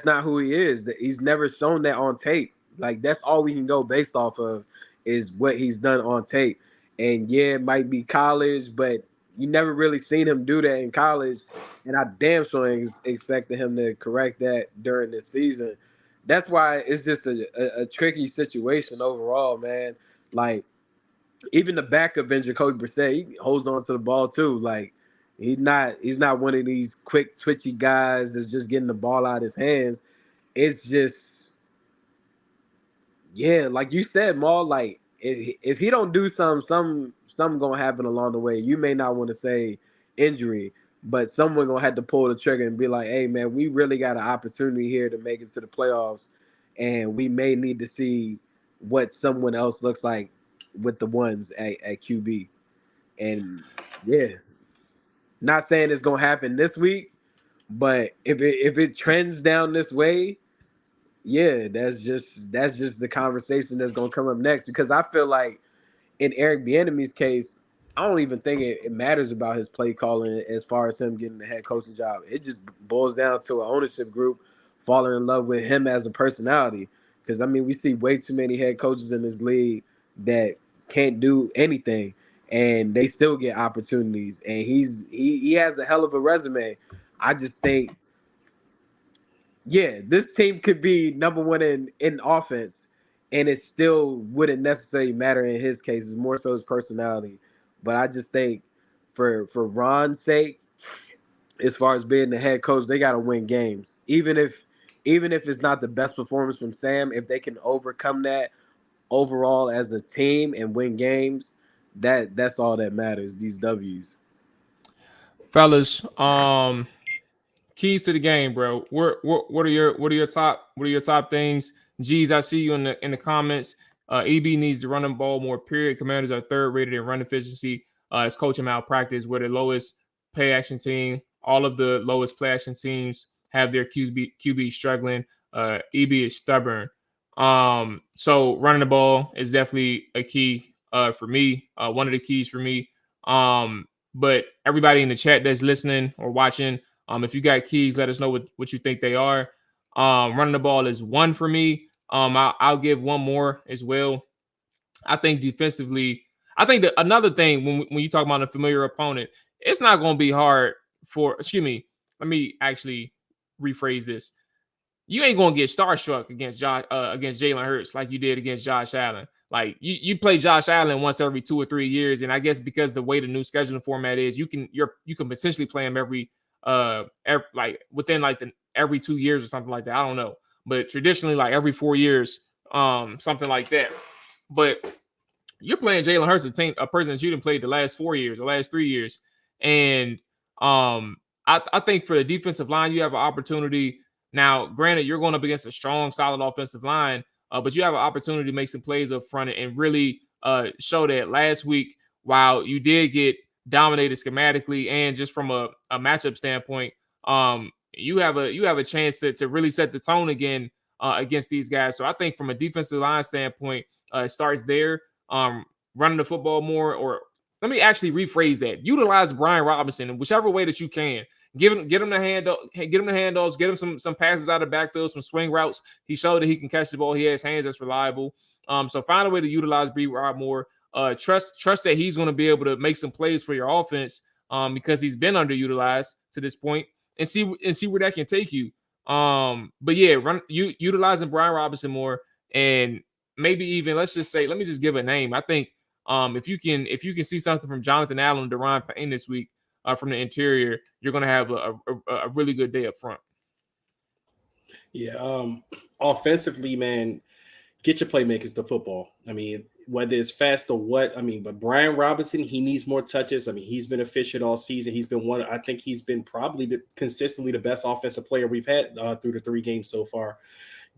not who he is. He's never shown that on tape. Like that's all we can go based off of is what he's done on tape. And yeah, it might be college, but you never really seen him do that in college. And I damn sure ain't expecting him to correct that during this season. That's why it's just a tricky situation overall, man. Like even the backup in Jacoby Brissett, he holds on to the ball too. Like he's not one of these quick twitchy guys that's just getting the ball out of his hands. It's just, yeah, like you said, Maul, like if he don't do something gonna happen along the way. You may not want to say injury, but someone gonna have to pull the trigger and be like, hey man, we really got an opportunity here to make it to the playoffs, and we may need to see what someone else looks like with the ones at QB. And yeah, not saying it's gonna happen this week, but if it trends down this way, yeah, that's just the conversation that's gonna come up next. Because I feel like in Eric Bieniemy's case, I don't even think it matters about his play calling as far as him getting the head coaching job. It just boils down to an ownership group falling in love with him as a personality. Because I mean, we see way too many head coaches in this league that can't do anything, and they still get opportunities. And he has a hell of a resume. I just think, yeah, this team could be number one in offense, and it still wouldn't necessarily matter in his case. It's more so his personality. But I just think for Ron's sake, as far as being the head coach, they got to win games. Even if it's not the best performance from Sam, if they can overcome that overall as a team and win games, that's all that matters, these W's. Fellas, keys to the game, bro. What are your top things? Geez, I see you in the comments. EB needs to run the ball more, period. Commanders are third rated in run efficiency. It's coaching malpractice. We're the lowest play action team. All of the lowest play action teams have their QB struggling. EB is stubborn. So running the ball is definitely a key for me. One of the keys for me. But everybody in the chat that's listening or watching, if you got keys, let us know what you think they are. Running the ball is one for me. I'll give one more as well. I think defensively, I think that another thing when you talk about a familiar opponent, it's not going to be hard for, let me actually rephrase this. you ain't gonna get starstruck against Jalen Hurts like you did against Josh Allen. Like you play Josh Allen once every 2 or 3 years, and I guess because the way the new scheduling format is, you can potentially play him every like within like every 2 years or something like that. I don't know, but traditionally like every 4 years, something like that. But you're playing Jalen Hurts, a person that you didn't play the last 4 years, the last 3 years, and I think for the defensive line, you have an opportunity. Now, granted, you're going up against a strong, solid offensive line, but you have an opportunity to make some plays up front and really show that last week, while you did get dominated schematically and just from a matchup standpoint, you have a chance to really set the tone again against these guys. So I think from a defensive line standpoint, it starts there. Running the football more, or let me actually rephrase that. Utilize Brian Robinson in whichever way that you can. Get him the handoffs, get him some passes out of the backfield, some swing routes. He showed that he can catch the ball. He has hands that's reliable. So find a way to utilize B. Rob more. Trust that he's going to be able to make some plays for your offense, because he's been underutilized to this point, and see where that can take you. But yeah, utilizing Brian Robinson more, and maybe even let me just give a name. I think if you can see something from Jonathan Allen, Deron Payne this week from the interior, you're going to have a really good day up front. Yeah, offensively, man, get your playmakers the football. I mean, whether it's fast or what, but Brian Robinson, he needs more touches. He's been efficient all season. He's been I think he's been probably consistently the best offensive player we've had through the 3 games so far.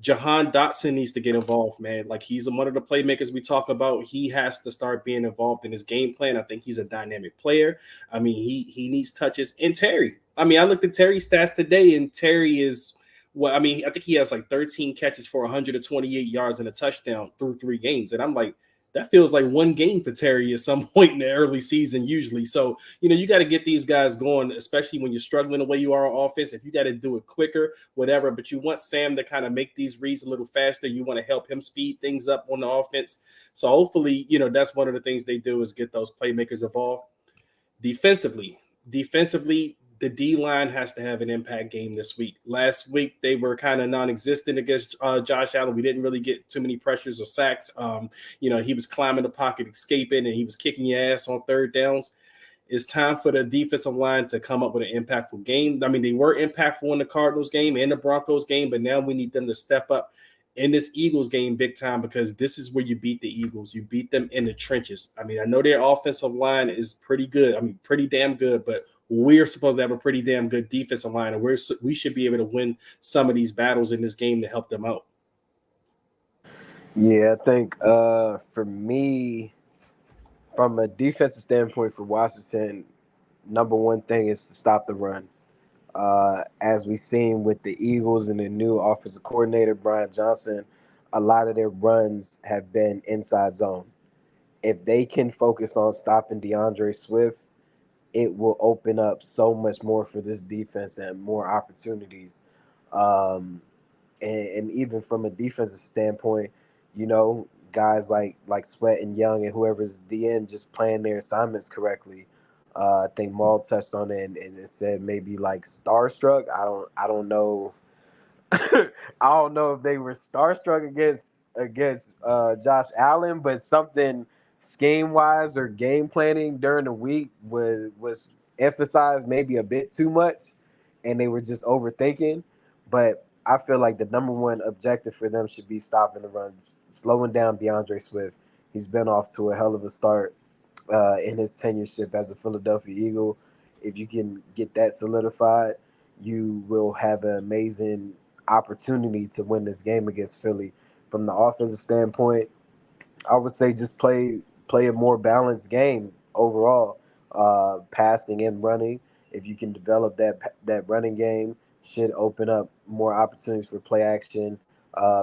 Jahan Dotson needs to get involved, man. Like, he's one of the playmakers we talk about. He has to start being involved in his game plan. I think he's a dynamic player. He needs touches. And Terry, I looked at Terry's stats today, and Terry is I think he has like 13 catches for 128 yards and a touchdown through 3 games. And I'm like, that feels like one game for Terry at some point in the early season usually. So, you got to get these guys going, especially when you're struggling the way you are on offense. If you got to do it quicker, whatever, but you want Sam to kind of make these reads a little faster. You want to help him speed things up on the offense. So hopefully, that's one of the things they do is get those playmakers involved. Defensively, the D-line has to have an impact game this week. Last week, they were kind of non-existent against Josh Allen. We didn't really get too many pressures or sacks. He was climbing the pocket, escaping, and he was kicking your ass on 3rd downs. It's time for the defensive line to come up with an impactful game. They were impactful in the Cardinals game and the Broncos game, but now we need them to step up in this Eagles game big time, because this is where you beat the Eagles. You beat them in the trenches. I know their offensive line is pretty good. Pretty damn good, but we're supposed to have a pretty damn good defensive line, and we should be able to win some of these battles in this game to help them out. Yeah, I think for me, from a defensive standpoint for Washington, number one thing is to stop the run. As we've seen with the Eagles and the new offensive coordinator, Brian Johnson, a lot of their runs have been inside zone. If they can focus on stopping DeAndre Swift, it will open up so much more for this defense and more opportunities. And even from a defensive standpoint, guys like Sweat and Young and whoever's DN just playing their assignments correctly. I think Mual touched on it and it said maybe like starstruck. I don't know. I don't know if they were starstruck against Josh Allen, but something scheme wise or game planning during the week was emphasized maybe a bit too much, and they were just overthinking. But I feel like the number one objective for them should be stopping the runs, slowing down DeAndre Swift. He's been off to a hell of a start in his tenureship as a Philadelphia Eagle. If you can get that solidified, you will have an amazing opportunity to win this game against Philly. From the offensive standpoint, I would say just play a more balanced game overall, passing and running. If you can develop that running game, should open up more opportunities for play action,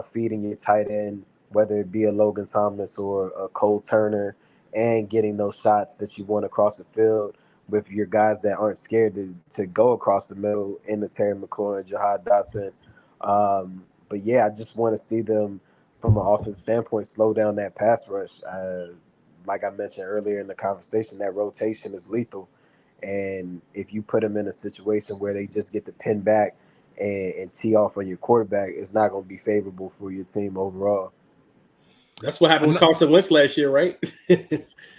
feeding your tight end, whether it be a Logan Thomas or a Cole Turner, and getting those shots that you want across the field with your guys that aren't scared to go across the middle in the Terry McLaurin, Jahad Dotson. But yeah, I just want to see them from an offensive standpoint slow down that pass rush. Like I mentioned earlier in the conversation, that rotation is lethal. And if you put them in a situation where they just get to pin back and tee off on your quarterback, it's not going to be favorable for your team overall. That's what happened with Carson Wentz last year, right?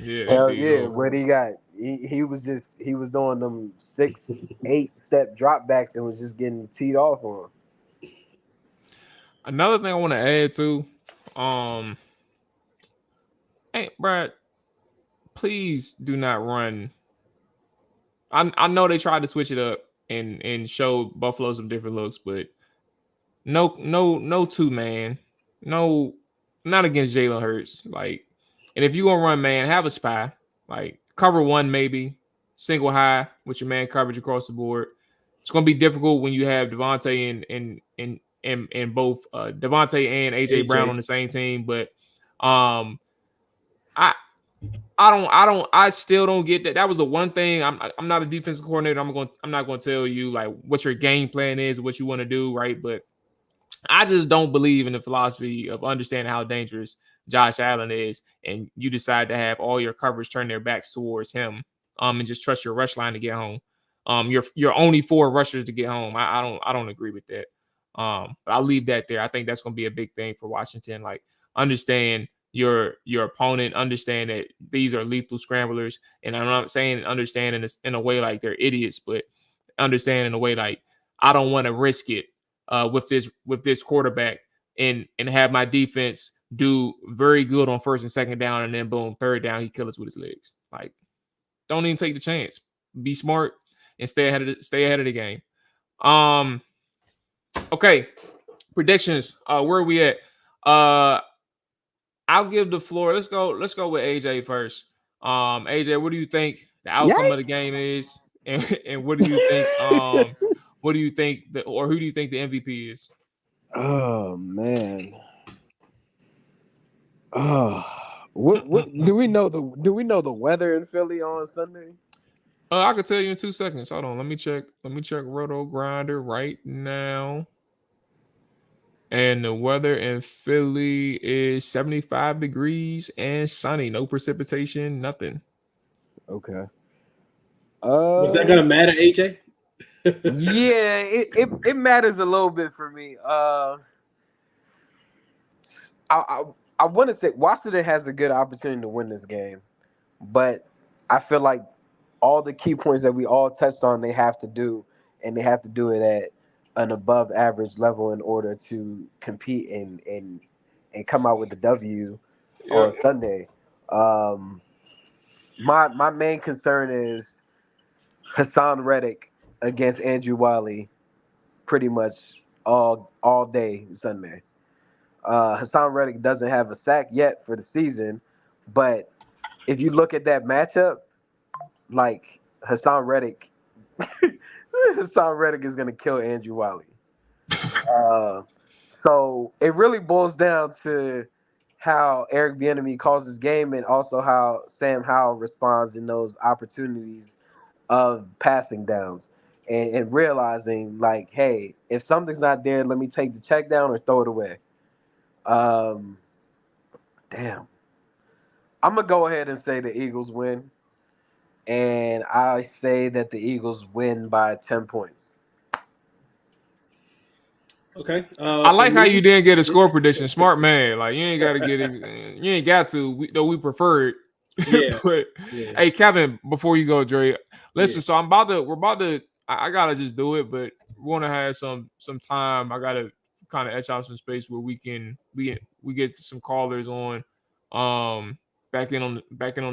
Yeah, Hell yeah, what he was doing them 6-8 step drop backs and was just getting teed off on. Another thing I want to add to, hey Brad, please do not run. I know they tried to switch it up and show Buffalo some different looks, but no 2-man, no, not against Jalen Hurts. Like, and if you gonna run man, have a spy, like cover one maybe, single high with your man coverage across the board. It's gonna be difficult when you have Devontae and both Devontae and AJ Brown on the same team, but I still don't get that. That was the one thing. I'm not a defensive coordinator. I'm not going to tell you like what your game plan is, what you want to do, right? But I just don't believe in the philosophy of understanding how dangerous Josh Allen is, and you decide to have all your coverage turn their backs towards him, and just trust your rush line to get home. You're only 4 rushers to get home. I don't agree with that. But I'll leave that there. I think that's going to be a big thing for Washington. Like, understand your opponent, understand that these are lethal scramblers, and I'm not saying understand in a way like they're idiots, but understand in a way like I don't want to risk it with this quarterback and have my defense do very good on first and second down, and then boom, third down he kill us with his legs. Like, don't even take the chance. Be smart and stay ahead of the game. Okay, predictions. Where are we at? I'll give the floor. Let's go with AJ first. AJ, what do you think the outcome of the game is, and what do you think? What do you think or who do you think the MVP is? Oh man. Oh, what do we know the weather in Philly on Sunday? I could tell you in 2 seconds. Hold on. Let me check Roto Grinder right now. And the weather in Philly is 75 degrees and sunny. No precipitation, nothing. Okay. Was that gonna matter, AJ? Yeah, it matters a little bit for me. I want to say Washington has a good opportunity to win this game, but I feel like all the key points that we all touched on, they have to do, and they have to do it at an above average level in order to compete and come out with the W on Sunday. My main concern is Hassan Reddick against Andrew Wiley pretty much all day Sunday. Hassan Reddick doesn't have a sack yet for the season, but if you look at that matchup, like Hassan Reddick is going to kill Andrew Wiley. So it really boils down to how Eric Bieniemy calls his game and also how Sam Howell responds in those opportunities of passing downs and realizing, like, hey, if something's not there, let me take the check down or throw it away. Damn. I'm going to go ahead and say the Eagles win. And I say that the Eagles win by 10 points. Okay. I like how you didn't get a score prediction. Smart man. Like, you ain't got to get it. You ain't got to, though we prefer it. Yeah. But hey, Kevin, before you go, Dre, listen. So we're about to. I gotta just do it, but we want to have some time. I gotta kind of etch out some space where we get some callers on, back in on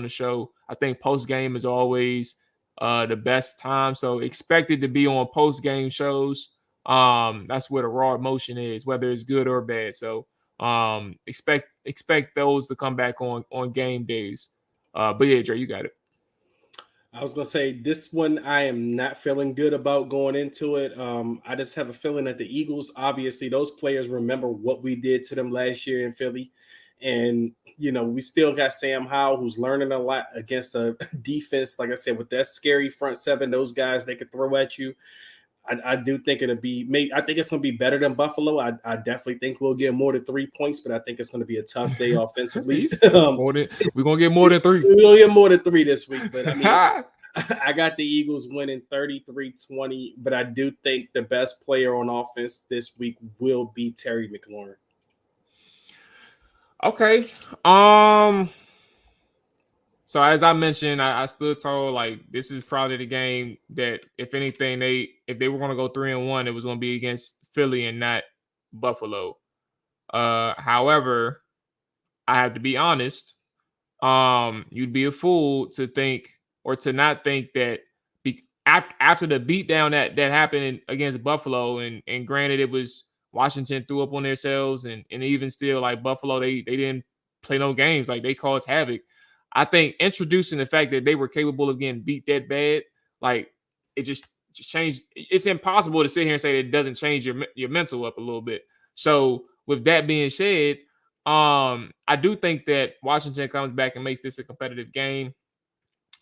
the show. I think post game is always the best time. So expect it to be on post game shows. That's where the raw emotion is, whether it's good or bad. So expect those to come back on game days. But yeah, Dre, you got it. I was gonna say this one I am not feeling good about going into it. I just have a feeling that the Eagles, obviously, those players remember what we did to them last year in Philly, and we still got Sam Howell, who's learning a lot against a defense, like I said, with that scary front seven. Those guys, they could throw at you. I do think it'll be. I think it's going to be better than Buffalo. I definitely think we'll get more than 3 points, but I think it's going to be a tough day offensively. We're going to get more than 3. We'll get more than 3 this week. But I I got the Eagles winning 33-20, but I do think the best player on offense this week will be Terry McLaurin. Okay. So as I mentioned, I still told like this is probably the game that if anything if they were going to go 3-1, it was going to be against Philly and not Buffalo. However, I have to be honest. You'd be a fool to think or to not think that after the beatdown that happened against Buffalo, and granted it was Washington threw up on themselves, and even still like Buffalo, they didn't play no games, like they caused havoc. I think introducing the fact that they were capable of getting beat that bad, like it just changed. It's impossible to sit here and say that it doesn't change your mental up a little bit. So with that being said, I do think that Washington comes back and makes this a competitive game.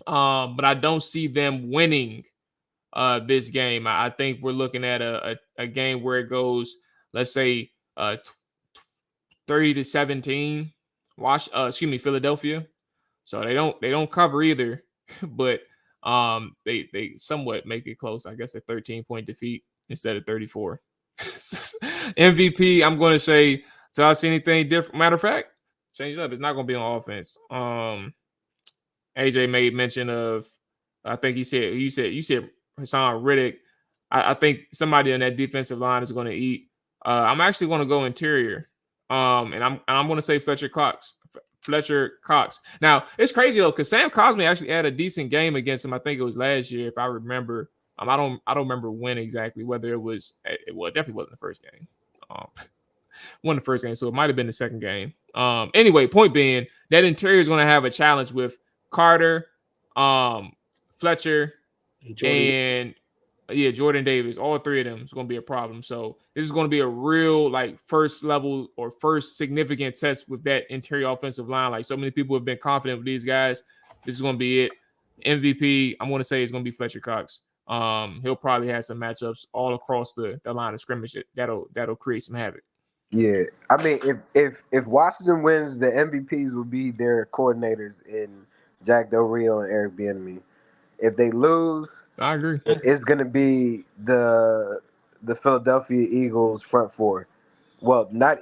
But I don't see them winning this game. I think we're looking at a game where it goes, let's say, 30-17. Philadelphia. So they don't cover either, but they somewhat make it close. I guess a 13-point defeat instead of 34. MVP, I'm going to say, till I see anything different. Matter of fact, change it up. It's not going to be on offense. AJ made mention of, I think you said Hassan Riddick. I think somebody on that defensive line is going to eat. I'm actually going to go interior. And I'm going to say Fletcher Cox. Now, it's crazy though, because Sam Cosmi actually had a decent game against him. I think it was last year, if I remember. I don't remember when exactly, whether it was, well, it definitely wasn't the first game. Won the first game, so it might have been the second game. Anyway, point being, that interior is going to have a challenge with Carter, Fletcher, Jordan Davis. All three of them is going to be a problem. So this is going to be a real like first level or first significant test with that interior offensive line. Like so many people have been confident with these guys. This is going to be it. MVP, I'm going to say it's going to be Fletcher Cox. He'll probably have some matchups all across the line of scrimmage that'll create some havoc. Yeah, I mean, if Washington wins, the MVPs will be their coordinators in Jack Del Rio and Eric Bieniemy. If they lose, I agree. It's going to be the Philadelphia Eagles front four. Well, not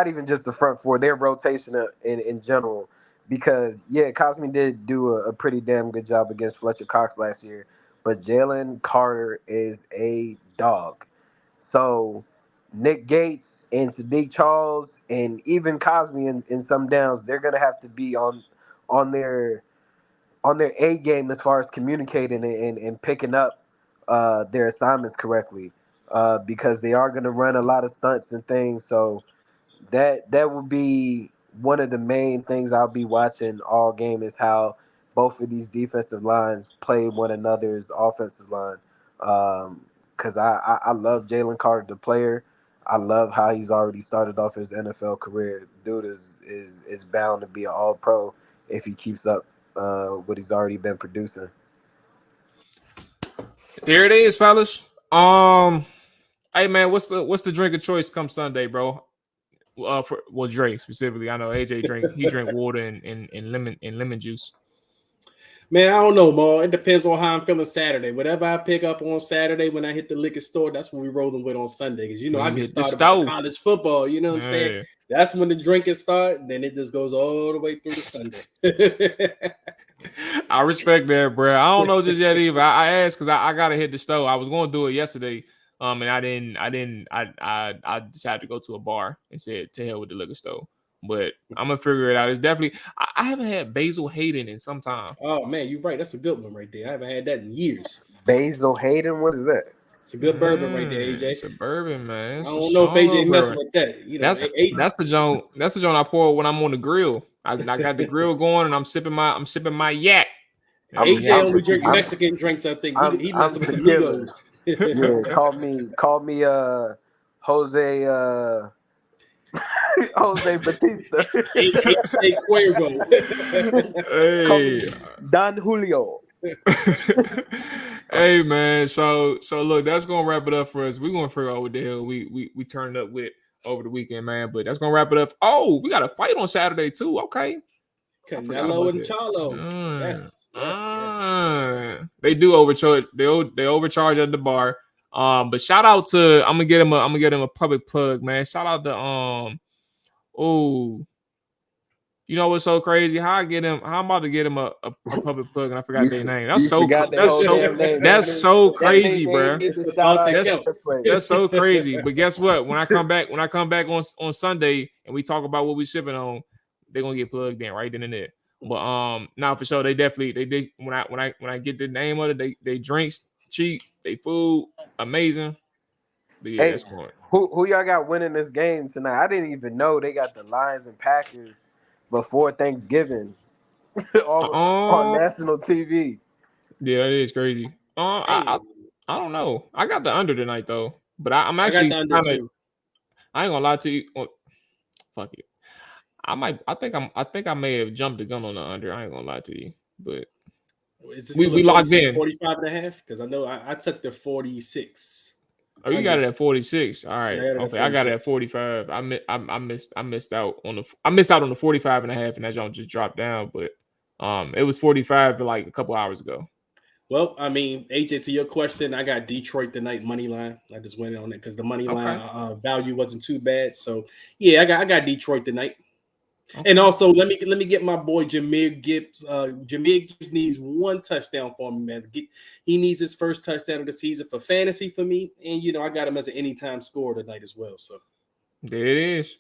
even just the front four, their rotation in general. Because, Cosmi did do a pretty damn good job against Fletcher Cox last year. But Jalen Carter is a dog. So Nick Gates and Sadiq Charles and even Cosmi in some downs, they're going to have to be on their A game as far as communicating and picking up their assignments correctly, because they are going to run a lot of stunts and things. So that will be one of the main things I'll be watching all game, is how both of these defensive lines play one another's offensive line. Because I love Jalen Carter, the player. I love how he's already started off his NFL career. Dude is bound to be an all-pro if he keeps up what he's already been producing. There it is, fellas. Hey man, what's the drink of choice come Sunday, bro? For Dre specifically. I know AJ drink water and lemon juice. Man, I don't know, Mual. It depends on how I'm feeling Saturday. Whatever I pick up on Saturday when I hit the liquor store, that's what we're rolling with on Sunday. Because, I get started with college football. You know what I'm saying? That's when the drinking starts. Then it just goes all the way through to Sunday. I respect that, bro. I don't know just yet either. I asked because I got to hit the store. I was going to do it yesterday, and I didn't. I decided to go to a bar and said, to hell with the liquor store. But I'm gonna figure it out. It's definitely. I haven't had Basil Hayden in some time. Oh man, you're right. That's a good one right there. I haven't had that in years. Basil Hayden, what is that? It's a good bourbon right there, AJ. It's a bourbon, man. I don't know if AJ messing with that. That's the joint. That's the joint I pour when I'm on the grill. I got the grill going and I'm sipping my yak. AJ only drink Mexican drinks. I think he messing with the Migos. Yeah, call me Jose. Jose Batista. Hey, Cuervo. Hey. Don Julio. Hey man, so look, that's gonna wrap it up for us. We're gonna figure out what the hell we turn it up with over the weekend, man. But that's gonna wrap it up. Oh, we got a fight on Saturday too. Okay. Canelo and Charlo. Yes. They do overcharge. They overcharge at the bar. But shout out to I'm gonna get him a public plug, man. Shout out to you know what's so crazy? How I'm about to get him a public plug and I forgot their name. That's so crazy, bro. That's so crazy. But guess what? When I come back on Sunday and we talk about what we shipping on, they're gonna get plugged in right then and there. But now for sure, they when I get the name of it, they drinks cheap, they food amazing. But yeah, that's fun. Who y'all got winning this game tonight? I didn't even know they got the Lions and Packers before Thanksgiving on national TV. Yeah, that is crazy. I don't know. I got the under tonight though, but I'm actually I ain't gonna lie to you. Well, fuck it. I think I may have jumped the gun on the under. I ain't gonna lie to you, but we locked in 45.5 because I know I took the 46. Oh, you got it at 46. All right. Okay, I got it at 45. I missed out on the 45.5, and that y'all just dropped down. But it was 45 for like a couple hours ago. Well, I mean, AJ, to your question, I got Detroit tonight money line. I just went on it because the money line value wasn't too bad. So yeah, I got Detroit tonight. Okay. And also, let me get my boy Jahmyr Gibbs. Jahmyr Gibbs needs one touchdown for me, man. He needs his first touchdown of the season for fantasy for me, and I got him as an anytime scorer tonight as well. So there it is.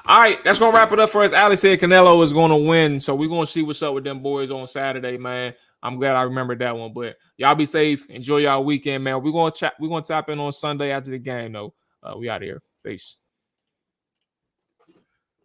All right, that's gonna wrap it up for us. Ali said Canelo is gonna win, so we're gonna see what's up with them boys on Saturday, man. I'm glad I remembered that one. But y'all be safe. Enjoy y'all weekend, man. We're gonna tap in on Sunday after the game, though. We out of here. Peace.